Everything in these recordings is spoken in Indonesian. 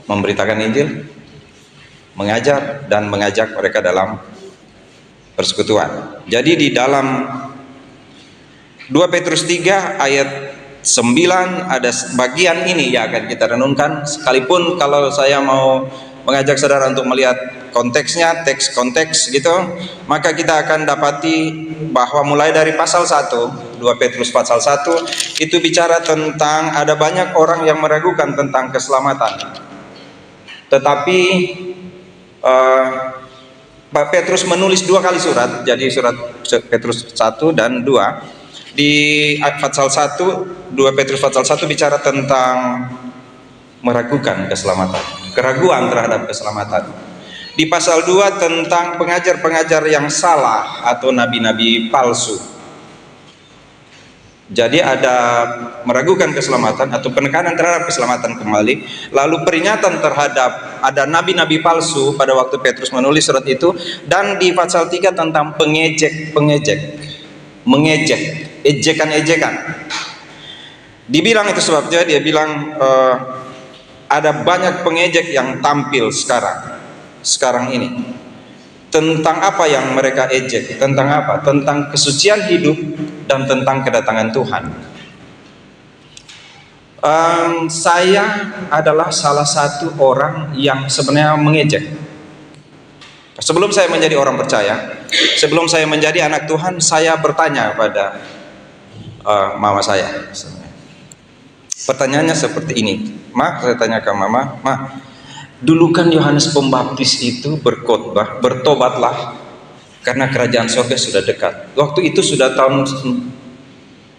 memberitakan Injil, mengajar dan mengajak mereka dalam persekutuan. Jadi di dalam 2 Petrus 3 ayat 9 ada bagian ini yang akan kita renungkan, sekalipun kalau saya mau mengajak saudara untuk melihat konteksnya, teks konteks gitu, maka kita akan dapati bahwa mulai dari pasal 1, 2 Petrus pasal 1 itu bicara tentang ada banyak orang yang meragukan tentang keselamatan. Tetapi Pak Petrus menulis 2 kali surat, jadi surat Petrus 1 dan 2. Di pasal 1, 2 Petrus pasal 1 bicara tentang meragukan keselamatan, keraguan terhadap keselamatan. Di pasal 2 tentang pengajar-pengajar yang salah atau nabi-nabi palsu. Jadi ada meragukan keselamatan atau penekanan terhadap keselamatan kembali, lalu peringatan terhadap ada nabi-nabi palsu pada waktu Petrus menulis surat itu, dan di pasal 3 tentang mengejek, ejekan. Dibilang itu sebabnya dia bilang ada banyak pengejek yang tampil sekarang ini. Tentang apa yang mereka ejek? Tentang apa? Tentang kesucian hidup dan tentang kedatangan Tuhan. Saya adalah salah satu orang yang sebenarnya mengejek. Sebelum saya menjadi orang percaya, sebelum saya menjadi anak Tuhan, saya bertanya pada mama saya. Pertanyaannya seperti ini, Ma, saya tanya ke mama, Ma, dulu kan Yohanes Pembaptis itu berkhotbah, bertobatlah karena kerajaan surga sudah dekat. Waktu itu sudah tahun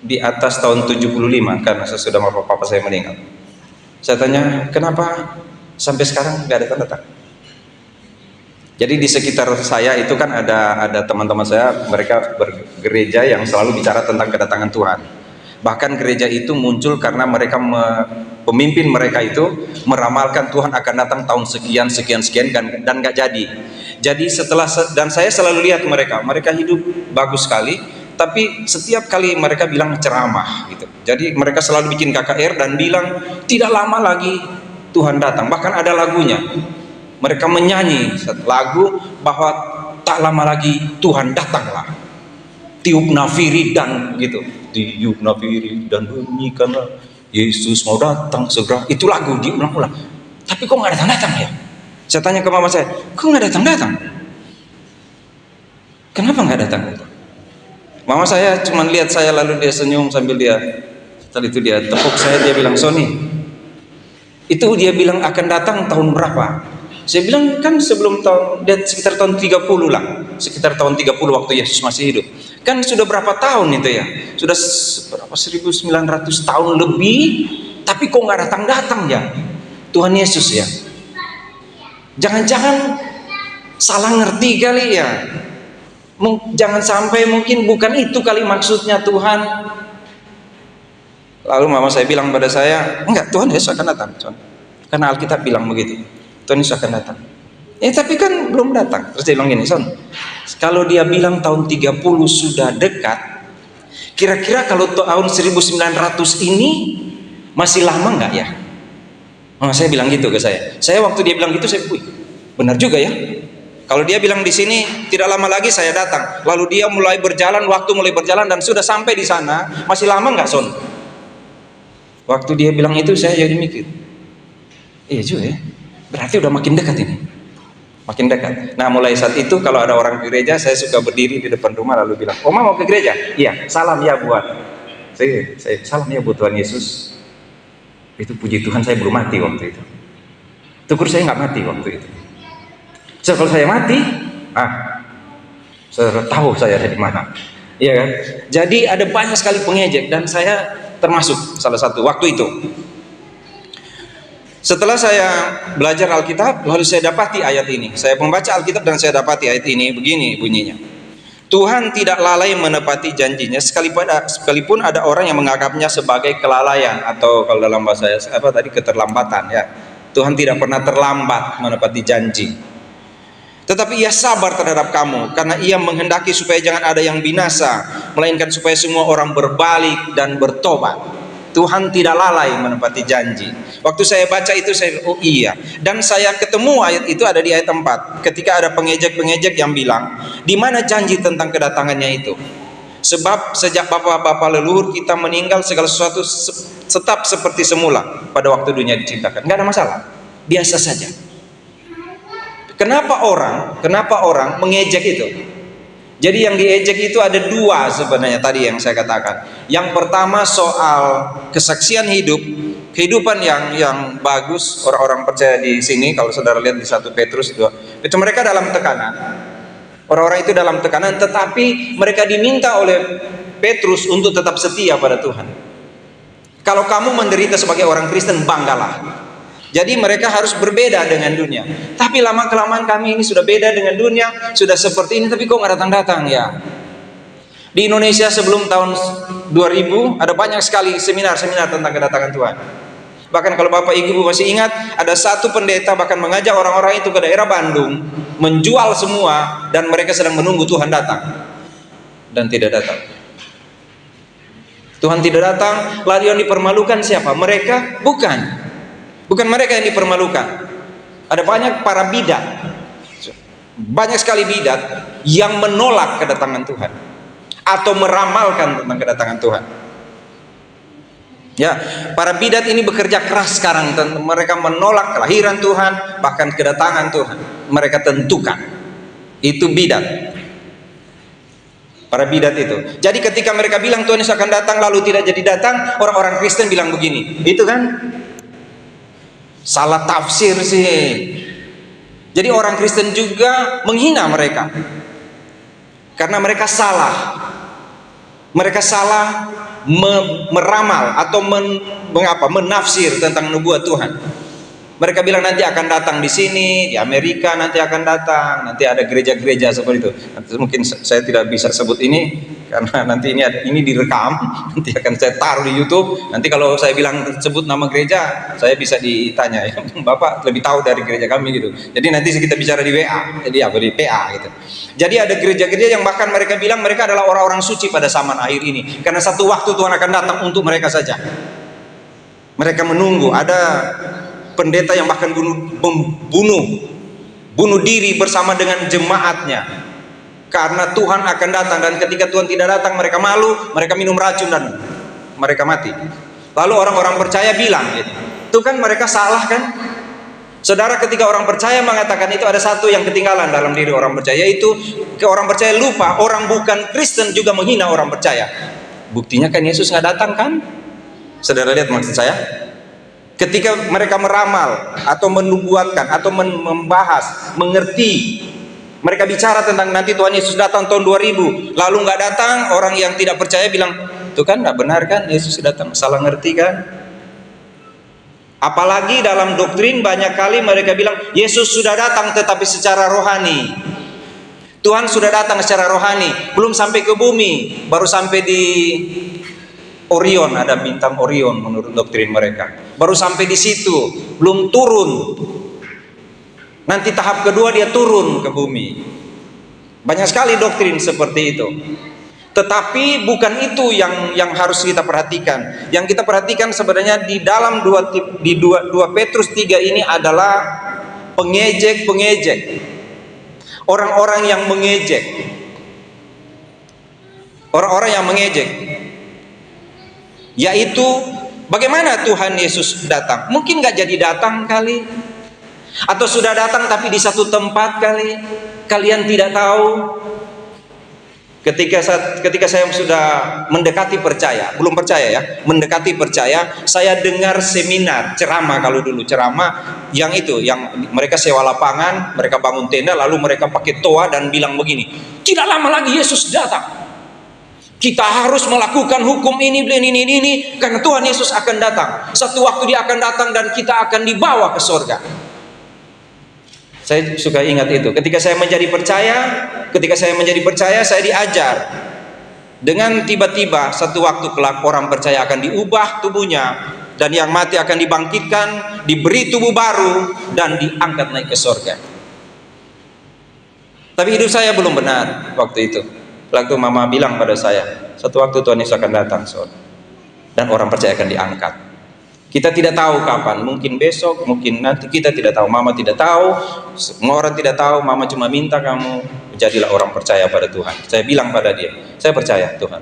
di atas tahun 75, karena sudah papa saya meninggal. Saya tanya, kenapa sampai sekarang nggak datang? Jadi di sekitar saya itu kan ada teman-teman saya, mereka bergereja yang selalu bicara tentang kedatangan Tuhan. Bahkan gereja itu muncul karena mereka pemimpin mereka itu meramalkan Tuhan akan datang tahun sekian dan nggak jadi. Jadi dan saya selalu lihat mereka hidup bagus sekali, tapi setiap kali mereka bilang ceramah gitu. Jadi mereka selalu bikin KKR dan bilang tidak lama lagi Tuhan datang. Bahkan ada lagunya. Mereka menyanyi lagu bahwa tak lama lagi Tuhan datanglah. Tiup nafiri dan gitu. Tiup nafiri dan bunyikanlah Yesus mau datang segera. Itu lagu diulang-ulang. Tapi kok nggak datang-datang ya? Saya tanya ke mama saya, kok nggak datang-datang? Kenapa nggak datang? Mama saya cuma lihat saya lalu dia senyum sambil setelah itu dia tepuk saya, dia bilang, Sony, itu dia bilang akan datang tahun berapa? Saya bilang kan sebelum sekitar tahun 30 lah, sekitar tahun 30 waktu Yesus masih hidup. Kan sudah berapa tahun itu ya? Sudah berapa 1900 tahun lebih, tapi kok nggak datang-datang ya? Tuhan Yesus ya. Jangan-jangan salah ngerti kali ya. Jangan sampai mungkin bukan itu kali maksudnya Tuhan. Lalu mama saya bilang pada saya, enggak, Tuhan Yesus akan datang. Karena Alkitab bilang begitu. Tuhan Yesus akan datang. Tapi kan belum datang. Terus dia bilang gini, Son, kalau dia bilang tahun 30 sudah dekat, kira-kira kalau tahun 1900 ini masih lama nggak ya? Saya bilang gitu ke saya. Saya waktu dia bilang gitu, saya benar juga ya. Kalau dia bilang di sini tidak lama lagi saya datang, lalu dia waktu mulai berjalan dan sudah sampai di sana, masih lama nggak, Son? Waktu dia bilang itu saya jadi mikir, iya juga ya. Berarti udah makin dekat ini, makin dekat. Nah mulai saat itu kalau ada orang ke gereja, saya suka berdiri di depan rumah lalu bilang, Oma mau ke gereja? Iya, salam ya buat saya salam ya buat Tuhan Yesus. Itu puji Tuhan saya belum mati waktu itu. Syukur saya nggak mati waktu itu. So, kalau saya mati, saya tahu saya ada di mana. Iya kan? Jadi ada banyak sekali pengejek dan saya termasuk salah satu waktu itu. Setelah saya belajar Alkitab, lalu saya dapati ayat ini. Saya membaca Alkitab dan saya dapati ayat ini, begini bunyinya. Tuhan tidak lalai menepati janjinya, sekalipun ada orang yang menganggapnya sebagai kelalaian, atau kalau dalam bahasa keterlambatan ya. Tuhan tidak pernah terlambat menepati janji. Tetapi ia sabar terhadap kamu, karena ia menghendaki supaya jangan ada yang binasa, melainkan supaya semua orang berbalik dan bertobat. Tuhan tidak lalai menepati janji. Waktu saya baca itu saya, oh iya. Dan saya ketemu ayat itu ada di ayat 4. Ketika ada pengejek-pengejek yang bilang, di mana janji tentang kedatangannya itu? Sebab sejak bapa-bapa leluhur kita meninggal, segala sesuatu tetap seperti semula pada waktu dunia diciptakan. Nggak ada masalah, biasa saja. Kenapa orang mengejek itu? Jadi yang diejek itu ada dua sebenarnya tadi yang saya katakan. Yang pertama soal kesaksian hidup, kehidupan yang bagus. Orang-orang percaya di sini, kalau saudara lihat di 1 Petrus 2, itu mereka dalam tekanan. Orang-orang itu dalam tekanan, tetapi mereka diminta oleh Petrus untuk tetap setia pada Tuhan. Kalau kamu menderita sebagai orang Kristen, banggalah. Jadi mereka harus berbeda dengan dunia. Tapi lama-kelamaan kami ini sudah beda dengan dunia, sudah seperti ini, tapi kok nggak datang-datang ya? Di Indonesia sebelum tahun 2000 ada banyak sekali seminar-seminar tentang kedatangan Tuhan. Bahkan kalau Bapak Ibu masih ingat, ada satu pendeta bahkan mengajak orang-orang itu ke daerah Bandung, menjual semua, dan mereka sedang menunggu Tuhan datang. Dan tidak datang. Tuhan tidak datang, lalu yang dipermalukan siapa? Mereka? Bukan mereka yang dipermalukan. Ada banyak para bidat, banyak sekali bidat yang menolak kedatangan Tuhan atau meramalkan tentang kedatangan Tuhan. Ya, para bidat ini bekerja keras sekarang. Mereka menolak kelahiran Tuhan, bahkan kedatangan Tuhan. Mereka tentukan. Itu bidat. Para bidat itu. Jadi ketika mereka bilang Tuhan Yesus akan datang lalu tidak jadi datang, orang-orang Kristen bilang begini. Itu kan salah tafsir sih. Jadi orang Kristen juga menghina mereka karena mereka salah. Mereka salah meramal atau menafsir tentang nubuat Tuhan. Mereka bilang nanti akan datang di sini, di Amerika nanti akan datang, nanti ada gereja-gereja seperti itu. Nanti mungkin saya tidak bisa sebut ini karena nanti ini direkam, nanti akan saya taruh di YouTube. Nanti kalau saya bilang sebut nama gereja, saya bisa ditanya, ya, Bapak lebih tahu dari gereja kami gitu. Jadi nanti kita bicara di WA, jadi apa di PA gitu. Jadi ada gereja-gereja yang bahkan mereka bilang mereka adalah orang-orang suci pada zaman akhir ini, karena satu waktu Tuhan akan datang untuk mereka saja. Mereka menunggu. Ada pendeta yang bahkan bunuh diri bersama dengan jemaatnya karena Tuhan akan datang, dan ketika Tuhan tidak datang mereka malu, mereka minum racun dan mereka mati. Lalu orang-orang percaya bilang, itu kan mereka salah kan? Saudara, ketika orang percaya mengatakan itu, ada satu yang ketinggalan dalam diri orang percaya, yaitu orang percaya lupa orang bukan Kristen juga menghina orang percaya. Buktinya kan Yesus nggak datang kan? Saudara lihat maksud saya? Ketika mereka meramal atau menubuatkan atau membahas, mengerti, mereka bicara tentang nanti Tuhan Yesus datang tahun 2000, lalu nggak datang, orang yang tidak percaya bilang, itu kan nggak benar kan, Yesus datang, salah ngerti kan? Apalagi dalam doktrin banyak kali mereka bilang Yesus sudah datang tetapi secara rohani. Tuhan sudah datang secara rohani, belum sampai ke bumi, baru sampai di Orion, ada bintang Orion menurut doktrin mereka. Baru sampai di situ, belum turun. Nanti tahap kedua dia turun ke bumi. Banyak sekali doktrin seperti itu. Tetapi bukan itu yang harus kita perhatikan. Yang kita perhatikan sebenarnya di dalam 2 Petrus 3 ini adalah pengejek-pengejek. Orang-orang yang mengejek. Orang-orang yang mengejek. Yaitu bagaimana Tuhan Yesus datang? Mungkin gak jadi datang kali, atau sudah datang tapi di satu tempat kali, kalian tidak tahu. Ketika saya sudah mendekati percaya, belum percaya ya, mendekati percaya, saya dengar seminar, ceramah, kalau dulu ceramah yang itu, yang mereka sewa lapangan, mereka bangun tenda, lalu mereka pakai toa dan bilang begini, tidak lama lagi Yesus datang, kita harus melakukan hukum ini karena Tuhan Yesus akan datang. Satu waktu dia akan datang dan kita akan dibawa ke surga. Saya suka ingat itu. Ketika saya menjadi percaya, saya diajar dengan tiba-tiba satu waktu kelak orang percaya akan diubah tubuhnya, dan yang mati akan dibangkitkan, diberi tubuh baru dan diangkat naik ke surga. Tapi hidup saya belum benar waktu itu. Waktu mama bilang pada saya, satu waktu Tuhan Yesus akan datang, saudara. dan orang percaya akan diangkat. Kita tidak tahu kapan, mungkin besok, mungkin nanti, kita tidak tahu. Mama tidak tahu, semua orang tidak tahu. Mama cuma minta kamu jadilah orang percaya pada Tuhan. Saya bilang pada dia, saya percaya Tuhan.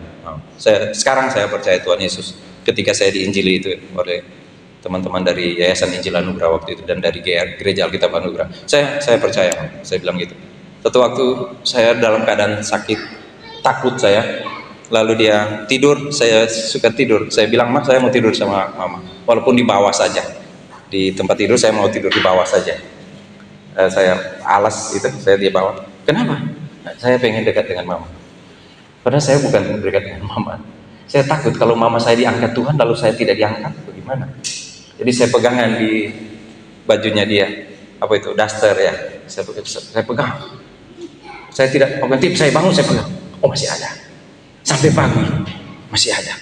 Sekarang saya percaya Tuhan Yesus. Ketika saya diinjili itu oleh teman-teman dari Yayasan Injil Anugerah waktu itu dan dari Gereja Alkitab Anugerah, saya percaya. Saya bilang gitu. Suatu waktu saya dalam keadaan sakit, takut saya. Lalu dia tidur, saya suka tidur. Saya bilang, "Mas, saya mau tidur sama mama. Walaupun di bawah saja. Di tempat tidur saya mau tidur di bawah saja." Saya alas itu, saya di bawah. Kenapa? Saya pengen dekat dengan mama. Padahal saya bukan dekat dengan mama. Saya takut kalau mama saya diangkat Tuhan, lalu saya tidak diangkat, bagaimana? Jadi saya pegangan di bajunya dia. Apa itu? Daster ya. Saya pegang. Saya tidak, nanti saya bangun, saya pegang. Oh, masih ada. Sampai pagi masih ada.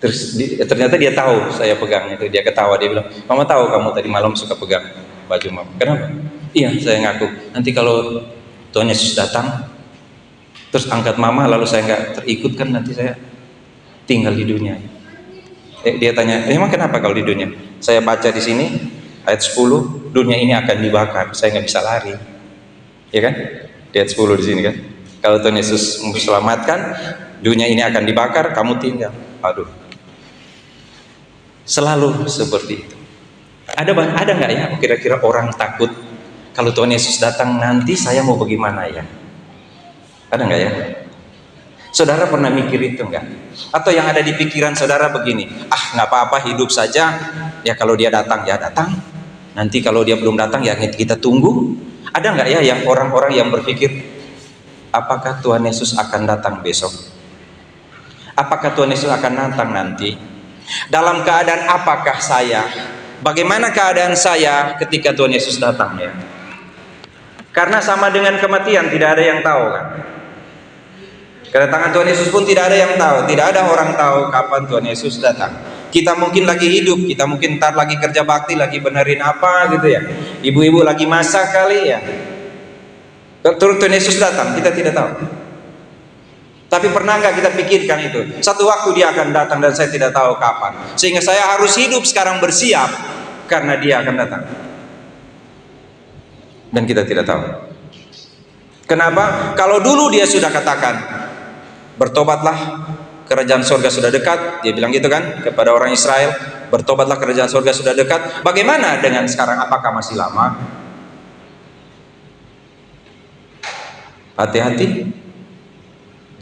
Terus ternyata dia tahu saya pegang itu. Dia ketawa, dia bilang, "Mama tahu kamu tadi malam suka pegang baju mama." Kenapa? Iya, saya ngaku. Nanti kalau Tuhan Yesus datang terus angkat mama, lalu saya nggak terikut, kan nanti saya tinggal di dunia. Dia tanya, emang kenapa kalau di dunia? Saya baca di sini ayat 10, dunia ini akan dibakar, saya nggak bisa lari, ya kan? Di ayat 10 di sini kan, kalau Tuhan Yesus menyelamatkan, dunia ini akan dibakar, kamu tinggal. Aduh, selalu seperti itu. Ada nggak ya kira-kira orang takut kalau Tuhan Yesus datang nanti saya mau bagaimana ya? Ada nggak ya? Saudara pernah mikir itu nggak? Atau yang ada di pikiran saudara begini, nggak apa-apa, hidup saja. Ya kalau dia datang ya datang. Nanti kalau dia belum datang ya kita tunggu. Ada nggak ya yang orang-orang yang berpikir, apakah Tuhan Yesus akan datang besok? Apakah Tuhan Yesus akan datang nanti? Dalam keadaan apakah saya? Bagaimana keadaan saya ketika Tuhan Yesus datang ya? Karena sama dengan kematian, tidak ada yang tahu kan? Kedatangan Tuhan Yesus pun tidak ada yang tahu. Tidak ada orang tahu kapan Tuhan Yesus datang. Kita mungkin lagi hidup, kita mungkin ntar lagi kerja bakti, lagi benerin apa gitu ya. Ibu-ibu lagi masak kali ya. Terus Tuhan Yesus datang, kita tidak tahu. Tapi pernah nggak kita pikirkan itu? Satu waktu dia akan datang dan saya tidak tahu kapan. Sehingga saya harus hidup sekarang bersiap karena dia akan datang. Dan kita tidak tahu. Kenapa? Kalau dulu dia sudah katakan, bertobatlah, kerajaan surga sudah dekat. Dia bilang gitu kan kepada orang Israel, bertobatlah, kerajaan surga sudah dekat. Bagaimana dengan sekarang? Apakah masih lama? Hati-hati.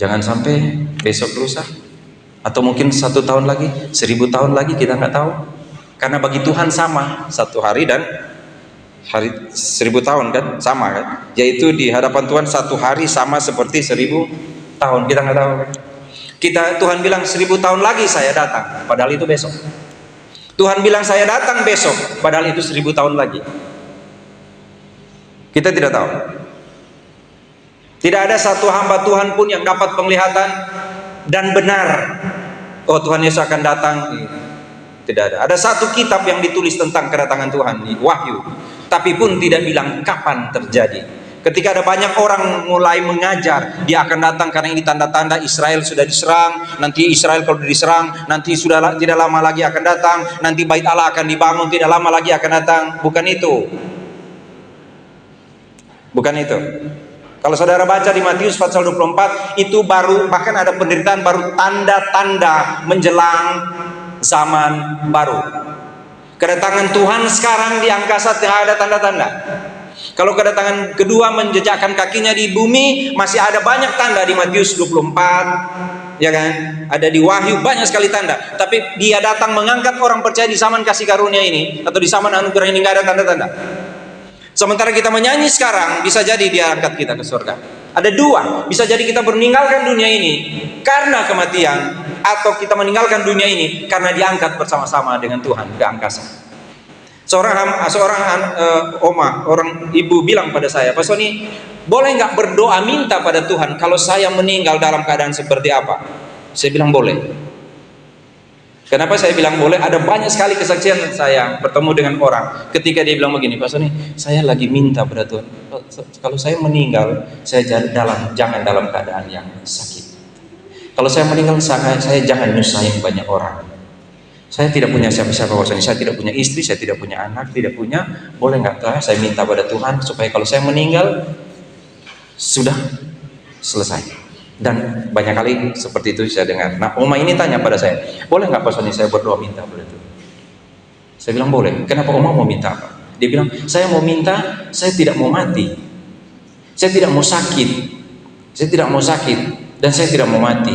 Jangan sampai besok lusa, atau mungkin 1 tahun lagi, 1000 tahun lagi, kita nggak tahu. Karena bagi Tuhan sama, 1 hari dan hari 1000 tahun kan sama kan. Yaitu di hadapan Tuhan 1 hari sama seperti 1000 tahun. Kita nggak tahu kan. Tuhan bilang 1000 tahun lagi saya datang, padahal itu besok. Tuhan bilang saya datang besok, padahal itu 1000 tahun lagi. Kita tidak tahu. Tidak ada satu hamba Tuhan pun yang dapat penglihatan dan benar, oh Tuhan Yesus akan datang. Tidak ada. Ada satu kitab yang ditulis tentang kedatangan Tuhan, di Wahyu, tapi pun tidak bilang kapan terjadi. Ketika ada banyak orang mulai mengajar, dia akan datang karena ini tanda-tanda Israel sudah diserang. Nanti Israel kalau diserang, nanti sudah tidak lama lagi akan datang. Nanti Bait Allah akan dibangun, tidak lama lagi akan datang. Bukan itu. Bukan itu. Kalau saudara baca di Matius pasal 24, itu baru, bahkan ada penderitaan baru, tanda-tanda menjelang zaman baru. Kedatangan Tuhan sekarang di angkasa tidak ada tanda-tanda. Kalau kedatangan kedua menjejakkan kakinya di bumi, masih ada banyak tanda di Matius 24, ya kan? Ada di Wahyu banyak sekali tanda. Tapi dia datang mengangkat orang percaya di zaman kasih karunia ini, atau di zaman anugerah ini, nggak ada tanda-tanda. Sementara kita menyanyi sekarang, bisa jadi dia angkat kita ke surga. Ada dua, bisa jadi kita meninggalkan dunia ini karena kematian, atau kita meninggalkan dunia ini karena diangkat bersama-sama dengan Tuhan ke angkasa. Seorang orang ibu bilang pada saya, Pak Sony, boleh nggak berdoa minta pada Tuhan kalau saya meninggal dalam keadaan seperti apa? Saya bilang boleh. Kenapa saya bilang boleh? Ada banyak sekali kesaksian saya bertemu dengan orang ketika dia bilang begini, Pak Sony, saya lagi minta pada Tuhan, kalau saya meninggal, saya jangan dalam keadaan yang sakit. Kalau saya meninggal, saya jangan nyusahin banyak orang. Saya tidak punya siapa-siapa, saya tidak punya istri, saya tidak punya anak, tidak punya. Boleh nggak saya minta pada Tuhan supaya kalau saya meninggal sudah selesai. Dan banyak kali seperti itu saya dengar. Nah, Oma ini tanya pada saya, boleh nggak Pak Sony saya berdoa minta pada Tuhan? Saya bilang boleh. Kenapa Oma mau minta apa? Dia bilang, saya mau minta, saya tidak mau mati, saya tidak mau sakit, saya tidak mau sakit, dan saya tidak mau mati.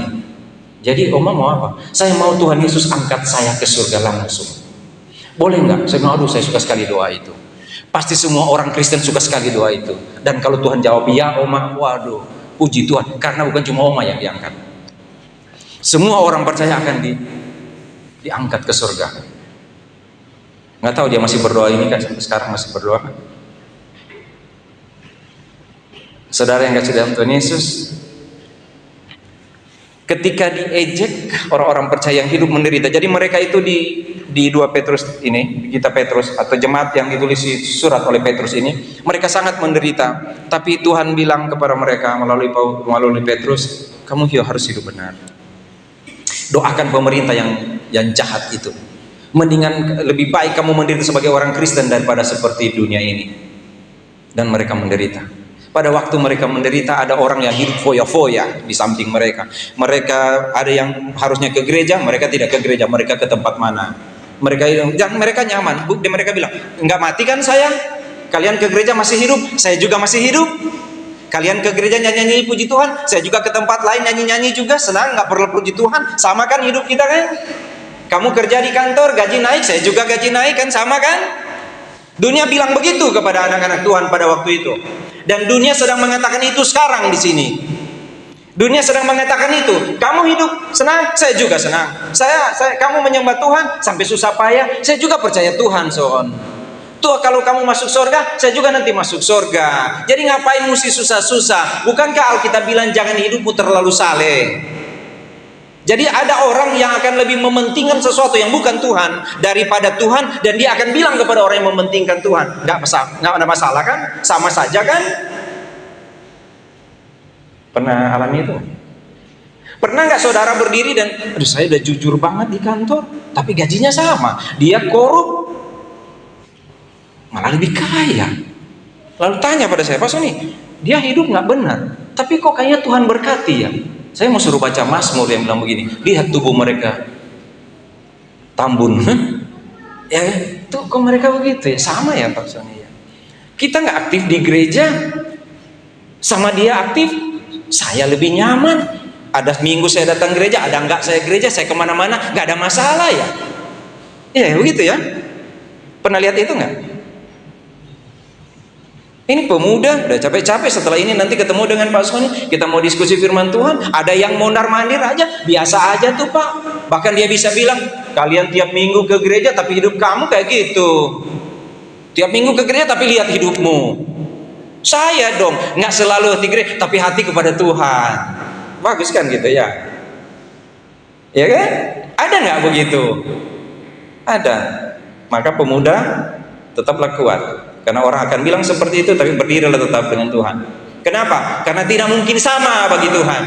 Jadi Oma mau apa? Saya mau Tuhan Yesus angkat saya ke surga langsung. Boleh nggak? Saya bilang, aduh saya suka sekali doa itu. Pasti semua orang Kristen suka sekali doa itu. Dan kalau Tuhan jawab ya Oma, waduh, puji Tuhan. Karena bukan cuma Oma yang diangkat. Semua orang percaya akan diangkat ke surga. Nggak tahu dia masih berdoa ini kan, sampai sekarang masih berdoa. Saudara yang kasih dalam Tuhan Yesus, ketika diejek orang-orang percaya yang hidup menderita. Jadi mereka itu di 2 Petrus ini, di kitab Petrus atau jemaat yang ditulis surat oleh Petrus ini, mereka sangat menderita. Tapi Tuhan bilang kepada mereka melalui Petrus, kamu harus hidup benar. Doakan pemerintah yang jahat itu. Mendingan lebih baik kamu menderita sebagai orang Kristen daripada seperti dunia ini. Dan mereka menderita. Pada waktu mereka menderita, ada orang yang hidup foya-foya di samping mereka. Mereka ada yang harusnya ke gereja, mereka tidak ke gereja, mereka ke tempat mana? Dan mereka nyaman. Mereka bilang, enggak mati kan sayang? Kalian ke gereja masih hidup, saya juga masih hidup. Kalian ke gereja nyanyi-nyanyi puji Tuhan, saya juga ke tempat lain nyanyi-nyanyi juga, senang, nggak perlu puji Tuhan. Sama kan hidup kita kan? Kamu kerja di kantor, gaji naik, saya juga gaji naik kan, sama kan? Dunia bilang begitu kepada anak-anak Tuhan pada waktu itu. Dan dunia sedang mengatakan itu sekarang di sini. Dunia sedang mengatakan itu. Kamu hidup senang, saya juga senang. Kamu menyembah Tuhan sampai susah payah, saya juga percaya Tuhan, son. Tuh kalau kamu masuk surga, saya juga nanti masuk surga. Jadi ngapain mesti susah-susah? Bukankah Alkitab bilang jangan hidupmu terlalu saleh? Jadi ada orang yang akan lebih mementingkan sesuatu yang bukan Tuhan daripada Tuhan, dan dia akan bilang kepada orang yang mementingkan Tuhan, nggak ada masalah kan, sama saja kan? Pernah alami itu? Pernah nggak saudara berdiri dan, aduh saya udah jujur banget di kantor, tapi gajinya sama, dia korup, malah lebih kaya. Lalu tanya pada saya, Pak Sony, dia hidup nggak benar, tapi kok kayaknya Tuhan berkati ya? Saya mau suruh baca Mazmur yang bilang begini, lihat tubuh mereka tambun, ya itu kok mereka begitu ya, sama ya Pak Sony ya. Kita nggak aktif di gereja, sama dia aktif, saya lebih nyaman. Ada minggu saya datang gereja, ada enggak saya gereja, saya kemana-mana, nggak ada masalah ya. Ya begitu ya. Pernah lihat itu nggak? Ini pemuda udah capek-capek, setelah ini nanti ketemu dengan Pak Sony, kita mau diskusi firman Tuhan, ada yang mondar-mandir aja, biasa aja tuh Pak. Bahkan dia bisa bilang, kalian tiap minggu ke gereja tapi hidup kamu kayak gitu. Tiap minggu ke gereja tapi lihat hidupmu. Saya dong, nggak selalu di gereja tapi hati kepada Tuhan. Bagus kan gitu ya? Ya kan? Ada nggak begitu? Ada. Maka pemuda tetaplah kuat. Karena orang akan bilang seperti itu, tapi berdirilah tetap dengan Tuhan. Kenapa? Karena tidak mungkin sama bagi Tuhan.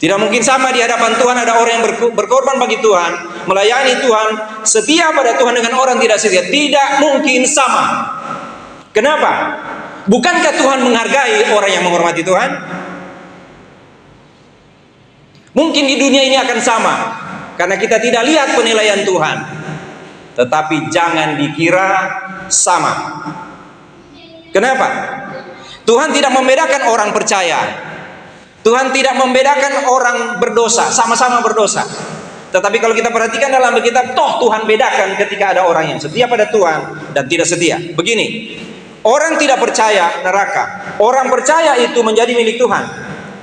Tidak mungkin sama di hadapan Tuhan. Ada orang yang berkorban bagi Tuhan, melayani Tuhan, setia pada Tuhan dengan orang tidak setia. Tidak mungkin sama. Kenapa? Bukankah Tuhan menghargai orang yang menghormati Tuhan? Mungkin di dunia ini akan sama, karena kita tidak lihat penilaian Tuhan. Tetapi jangan dikira sama. Kenapa? Tuhan tidak membedakan orang percaya. Tuhan tidak membedakan orang berdosa, sama-sama berdosa. Tetapi kalau kita perhatikan dalam Alkitab, toh Tuhan bedakan ketika ada orang yang setia pada Tuhan dan tidak setia. Begini, orang tidak percaya neraka, orang percaya itu menjadi milik Tuhan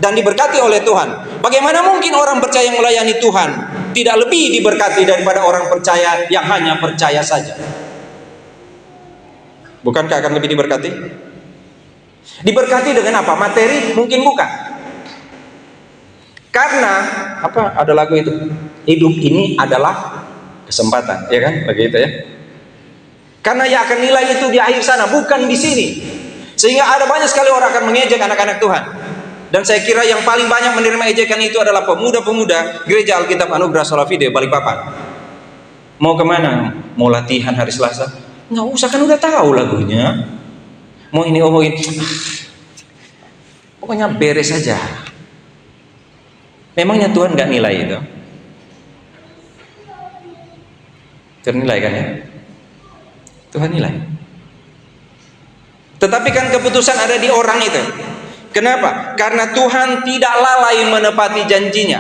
dan diberkati oleh Tuhan. Bagaimana mungkin orang percaya yang melayani Tuhan tidak lebih diberkati daripada orang percaya yang hanya percaya saja? Bukankah akan lebih diberkati? Diberkati dengan apa? Materi? Mungkin bukan. Karena apa? Ada lagu itu, hidup ini adalah kesempatan, ya kan? Begitu ya. Karena yang akan nilai itu di akhir sana, bukan di sini. Sehingga ada banyak sekali orang akan mengejek anak-anak Tuhan. Dan saya kira yang paling banyak menerima ejekan itu adalah pemuda-pemuda Gereja Alkitab Anugerah Salafide Balikpapan. Mau kemana? Mau latihan hari Selasa? Nggak usah, kan udah tahu lagunya. Mau ini, oh ini. Pokoknya beres saja. Memangnya Tuhan nggak nilai itu? Ternilai kan ya? Tuhan nilai. Tetapi kan keputusan ada di orang itu. Kenapa? Karena Tuhan tidak lalai menepati janjinya.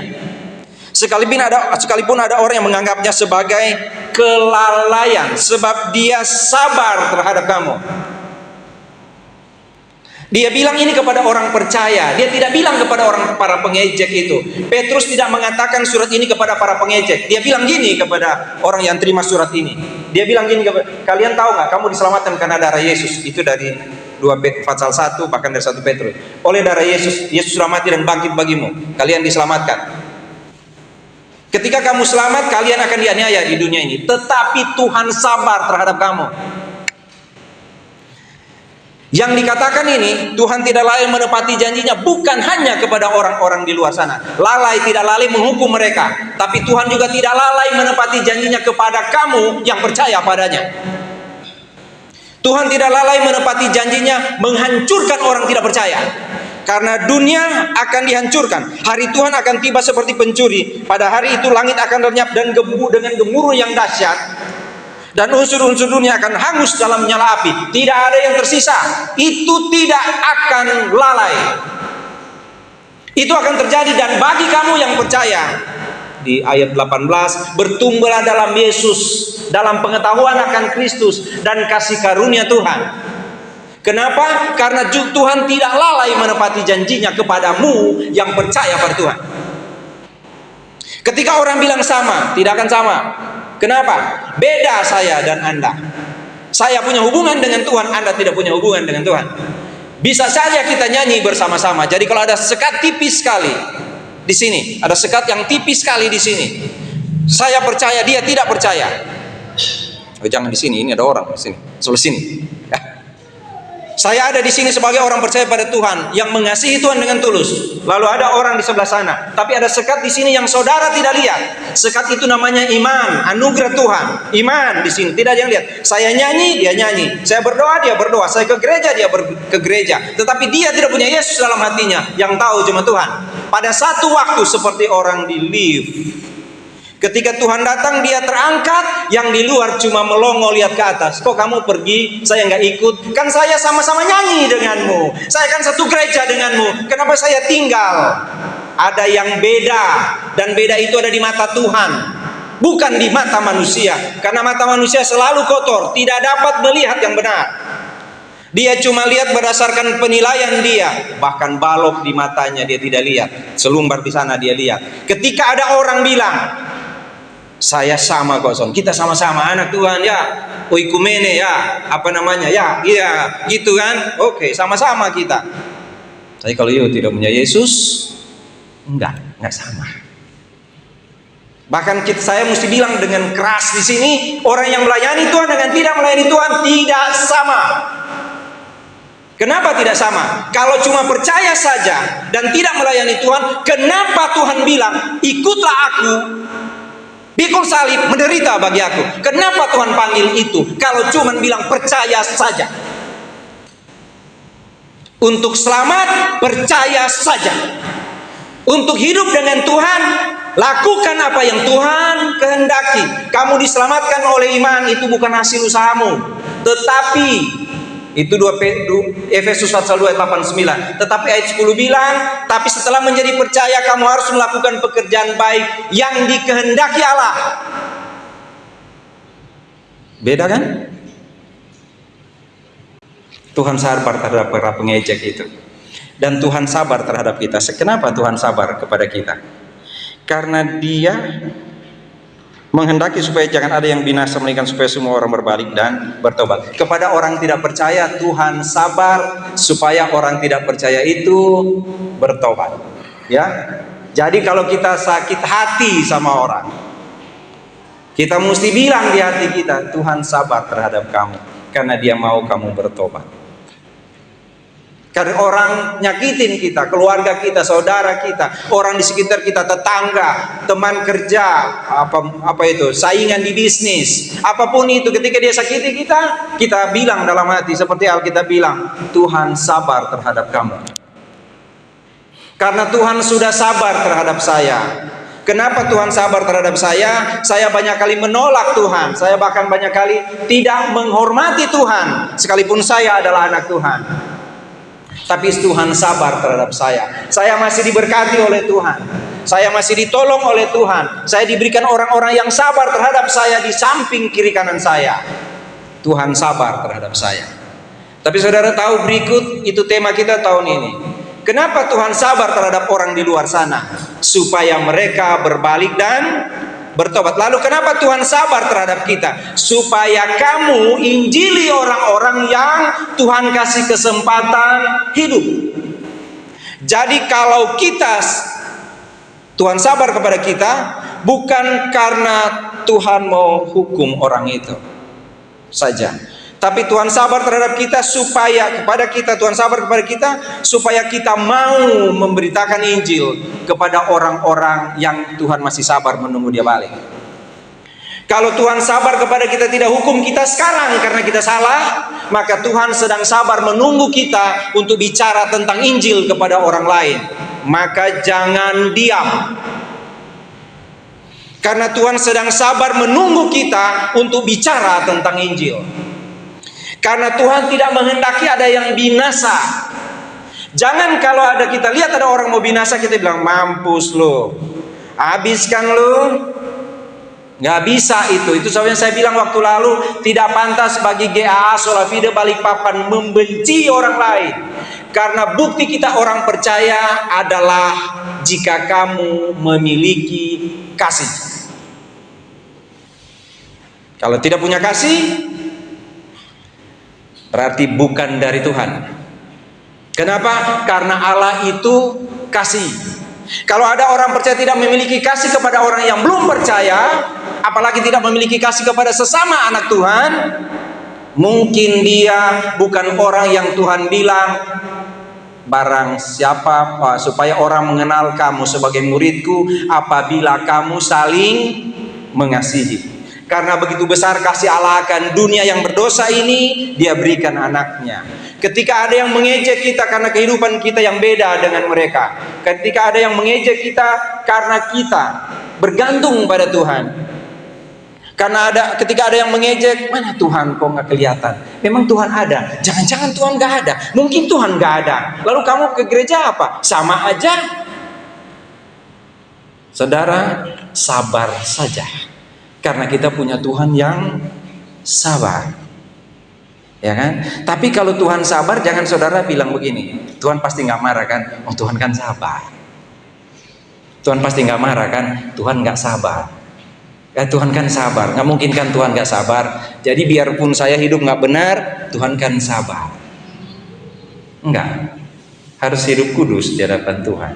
Sekalipun ada orang yang menganggapnya sebagai kelalaian, sebab dia sabar terhadap kamu. Dia bilang ini kepada orang percaya. Dia tidak bilang kepada para pengejek itu. Petrus tidak mengatakan surat ini kepada para pengejek. Dia bilang gini kepada orang yang terima surat ini. Dia bilang gini, kalian tahu nggak kamu diselamatkan karena darah Yesus? Itu dari 2 pasal 1, bahkan dari 1 Petrus. Oleh darah Yesus, Yesus sudah mati dan bangkit bagimu. Kalian diselamatkan. Ketika kamu selamat, kalian akan dianiaya di dunia ini. Tetapi Tuhan sabar terhadap kamu. Yang dikatakan ini, Tuhan tidak lalai menepati janjinya bukan hanya kepada orang-orang di luar sana. Lalai, tidak lalai menghukum mereka. Tapi Tuhan juga tidak lalai menepati janjinya kepada kamu yang percaya padanya. Tuhan tidak lalai menepati janjinya menghancurkan orang tidak percaya. Karena dunia akan dihancurkan. Hari Tuhan akan tiba seperti pencuri. Pada hari itu langit akan lenyap dan dengan gemuruh yang dahsyat. Dan unsur-unsur dunia akan hangus dalam nyala api. Tidak ada yang tersisa. Itu tidak akan lalai. Itu akan terjadi. Dan bagi kamu yang percaya, di ayat 18, bertumbuhlah dalam Yesus, dalam pengetahuan akan Kristus dan kasih karunia Tuhan. Kenapa? Karena Tuhan tidak lalai menepati janjinya kepadamu yang percaya pada Tuhan. Ketika orang bilang sama, tidak akan sama. Kenapa? Beda saya dan Anda. Saya punya hubungan dengan Tuhan, Anda tidak punya hubungan dengan Tuhan. Bisa saja kita nyanyi bersama-sama. Jadi kalau ada sekat tipis sekali di sini, ada sekat yang tipis sekali di sini. Saya percaya, dia tidak percaya. Oh, jangan di sini, ini ada orang di sini. Sebelah sini. Saya ada di sini sebagai orang percaya pada Tuhan yang mengasihi Tuhan dengan tulus. Lalu ada orang di sebelah sana, tapi ada sekat di sini yang saudara tidak lihat. Sekat itu namanya iman, anugerah Tuhan. Iman di sini tidak ada yang lihat. Saya nyanyi, dia nyanyi. Saya berdoa, dia berdoa. Saya ke gereja, dia ke gereja. Tetapi dia tidak punya Yesus dalam hatinya. Yang tahu cuma Tuhan. Pada satu waktu seperti orang di lift. Ketika Tuhan datang, dia terangkat, yang di luar cuma melongo lihat ke atas. Kok kamu pergi, saya nggak ikut? Kan saya sama-sama nyanyi denganmu. Saya kan satu gereja denganmu. Kenapa saya tinggal? Ada yang beda, dan beda itu ada di mata Tuhan, bukan di mata manusia. Karena mata manusia selalu kotor, tidak dapat melihat yang benar. Dia cuma lihat berdasarkan penilaian dia. Bahkan balok di matanya dia tidak lihat. Selumbar di sana dia lihat. Ketika ada orang bilang, saya sama kok Son, kita sama-sama anak Tuhan ya, oikumene ya, apa namanya ya, iya gitu kan, oke sama-sama kita. Tapi kalau you tidak punya Yesus, enggak sama. Bahkan saya mesti bilang dengan keras di sini, orang yang melayani Tuhan dengan tidak melayani Tuhan tidak sama. Kenapa tidak sama? Kalau cuma percaya saja dan tidak melayani Tuhan, kenapa Tuhan bilang ikutlah aku? Pikul salib, menderita bagi aku. Kenapa Tuhan panggil itu? Kalau cuma bilang percaya saja. Untuk selamat, percaya saja. Untuk hidup dengan Tuhan, lakukan apa yang Tuhan kehendaki. Kamu diselamatkan oleh iman, itu bukan hasil usahamu. Tetapi itu Efesus pasal 2 ayat 8-9. Tetapi ayat 10 bilang, tapi setelah menjadi percaya kamu harus melakukan pekerjaan baik yang dikehendaki Allah. Beda kan? Tuhan sabar terhadap para pengejek itu. Dan Tuhan sabar terhadap kita. Kenapa Tuhan sabar kepada kita? Karena Dia menghendaki supaya jangan ada yang binasa, melainkan supaya semua orang berbalik dan bertobat. Kepada orang tidak percaya, Tuhan sabar supaya orang tidak percaya itu bertobat. Ya, jadi kalau kita sakit hati sama orang, kita mesti bilang di hati kita, Tuhan sabar terhadap kamu, karena Dia mau kamu bertobat. Karena orang nyakitin kita, keluarga kita, saudara kita, orang di sekitar kita, tetangga, teman kerja, apa itu, saingan di bisnis, apapun itu, ketika dia sakiti kita, kita bilang dalam hati seperti Alkitab bilang, Tuhan sabar terhadap kamu. Karena Tuhan sudah sabar terhadap saya. Kenapa Tuhan sabar terhadap saya? Saya banyak kali menolak Tuhan. Saya bahkan banyak kali tidak menghormati Tuhan, sekalipun saya adalah anak Tuhan. Tapi Tuhan sabar terhadap saya. Saya masih diberkati oleh Tuhan. Saya masih ditolong oleh Tuhan. Saya diberikan orang-orang yang sabar terhadap saya di samping kiri kanan saya. Tuhan sabar terhadap saya. Tapi saudara tahu, berikut itu tema kita tahun ini. Kenapa Tuhan sabar terhadap orang di luar sana? Supaya mereka berbalik dan bertobat. Lalu kenapa Tuhan sabar terhadap kita? Supaya kamu injili orang-orang yang Tuhan kasih kesempatan hidup. Jadi kalau Tuhan sabar kepada kita, bukan karena Tuhan mau hukum orang itu saja, tapi Tuhan sabar terhadap kita Tuhan sabar kepada kita supaya kita mau memberitakan Injil kepada orang-orang yang Tuhan masih sabar menunggu dia balik. Kalau Tuhan sabar kepada kita, tidak hukum kita sekarang karena kita salah, maka Tuhan sedang sabar menunggu kita untuk bicara tentang Injil kepada orang lain. Maka jangan diam. Karena Tuhan sedang sabar menunggu kita untuk bicara tentang Injil. Karena Tuhan tidak menghendaki ada yang binasa. Jangan kalau kita lihat ada orang mau binasa, kita bilang, mampus lo, habiskan lo. Gak bisa itu yang saya bilang waktu lalu. Tidak pantas bagi GAA Solafide Balikpapan membenci orang lain. Karena bukti kita orang percaya adalah jika kamu memiliki kasih. Kalau tidak punya kasih, berarti bukan dari Tuhan. Kenapa? Karena Allah itu kasih. Kalau ada orang percaya tidak memiliki kasih kepada orang yang belum percaya, apalagi tidak memiliki kasih kepada sesama anak Tuhan, mungkin dia bukan orang yang Tuhan bilang, barang siapa supaya orang mengenal kamu sebagai muridku apabila kamu saling mengasihi. Karena begitu besar kasih Allah akan dunia yang berdosa ini, dia berikan anaknya. Ketika ada yang mengejek kita karena kehidupan kita yang beda dengan mereka, ketika ada yang mengejek kita karena kita bergantung pada Tuhan, ketika ada yang mengejek, mana Tuhan kok nggak kelihatan? Memang Tuhan ada? Jangan-jangan Tuhan nggak ada? Mungkin Tuhan nggak ada. Lalu kamu ke gereja apa? Sama aja. Saudara, sabar saja. Karena kita punya Tuhan yang sabar, ya kan? Tapi kalau Tuhan sabar, jangan saudara bilang begini, Tuhan pasti nggak marah kan? Oh, Tuhan kan sabar. Tuhan pasti nggak marah kan? Tuhan nggak sabar. Ya, Tuhan kan sabar. Nggak mungkin kan Tuhan nggak sabar. Jadi biarpun saya hidup nggak benar, Tuhan kan sabar. Enggak. Harus hidup kudus di hadapan Tuhan.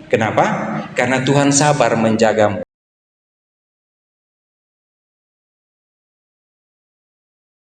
Kenapa? Karena Tuhan sabar menjagamu.